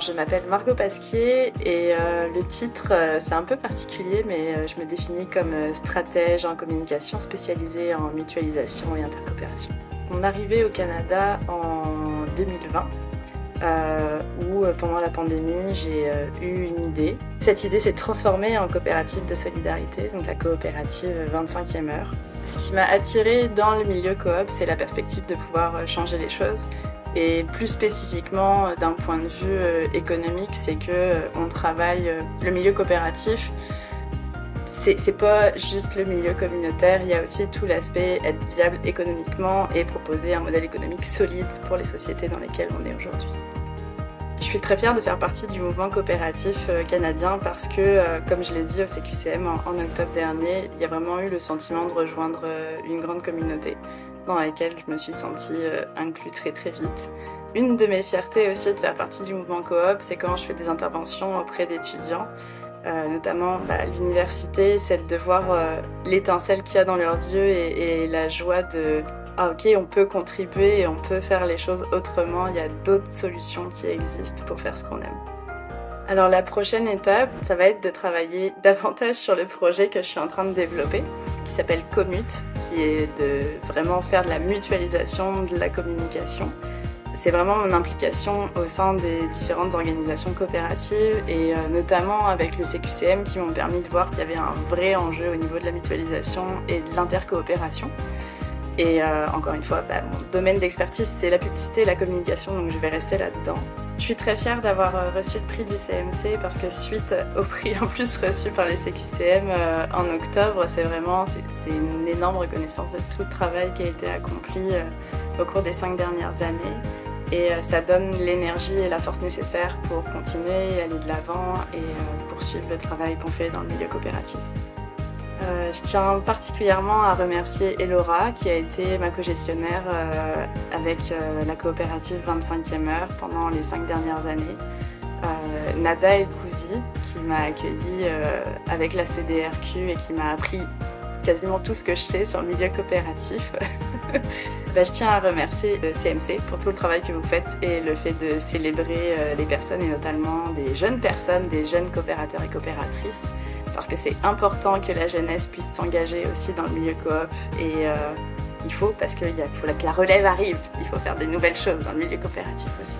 je m'appelle Margot Pasquier et le titre, c'est un peu particulier, mais je me définis comme stratège en communication spécialisée en mutualisation et intercoopération. On arrivait au Canada en 2020, où pendant la pandémie, j'ai eu une idée. Cette idée s'est transformée en coopérative de solidarité, donc la coopérative 25e heure. Ce qui m'a attirée dans le milieu coop, c'est la perspective de pouvoir changer les choses. Et plus spécifiquement, d'un point de vue économique, c'est que on travaille le milieu coopératif. C'est pas juste le milieu communautaire, il y a aussi tout l'aspect être viable économiquement et proposer un modèle économique solide pour les sociétés dans lesquelles on est aujourd'hui. Je suis très fière de faire partie du mouvement coopératif canadien parce que, comme je l'ai dit au CQCM en octobre dernier, il y a vraiment eu le sentiment de rejoindre une grande communauté dans laquelle je me suis sentie inclue très vite. Une de mes fiertés aussi de faire partie du mouvement coop, c'est quand je fais des interventions auprès d'étudiants, notamment à l'université, c'est de voir l'étincelle qu'il y a dans leurs yeux et la joie de « Ah ok, on peut contribuer et on peut faire les choses autrement, il y a d'autres solutions qui existent pour faire ce qu'on aime ». Alors la prochaine étape, ça va être de travailler davantage sur le projet que je suis en train de développer, qui s'appelle Commute, qui est de vraiment faire de la mutualisation de la communication. C'est vraiment mon implication au sein des différentes organisations coopératives et notamment avec le CQCM qui m'ont permis de voir qu'il y avait un vrai enjeu au niveau de la mutualisation et de l'intercoopération. Et encore une fois, mon domaine d'expertise c'est la publicité et la communication, donc je vais rester là-dedans. Je suis très fière d'avoir reçu le prix du CMC parce que suite au prix en plus reçu par les CQCM en octobre, c'est une énorme reconnaissance de tout le travail qui a été accompli au cours des 5 dernières années. Et ça donne l'énergie et la force nécessaires pour continuer, aller de l'avant et poursuivre le travail qu'on fait dans le milieu coopératif. Je tiens particulièrement à remercier Elora qui a été ma co-gestionnaire avec la coopérative 25e heure pendant les 5 dernières années. Nada Elkouzi qui m'a accueillie avec la CDRQ et qui m'a appris quasiment tout ce que je sais sur le milieu coopératif. Je tiens à remercier le CMC pour tout le travail que vous faites et le fait de célébrer les personnes et notamment des jeunes personnes, des jeunes coopérateurs et coopératrices parce que c'est important que la jeunesse puisse s'engager aussi dans le milieu coop et il faut parce qu'il faut que la relève arrive, il faut faire des nouvelles choses dans le milieu coopératif aussi.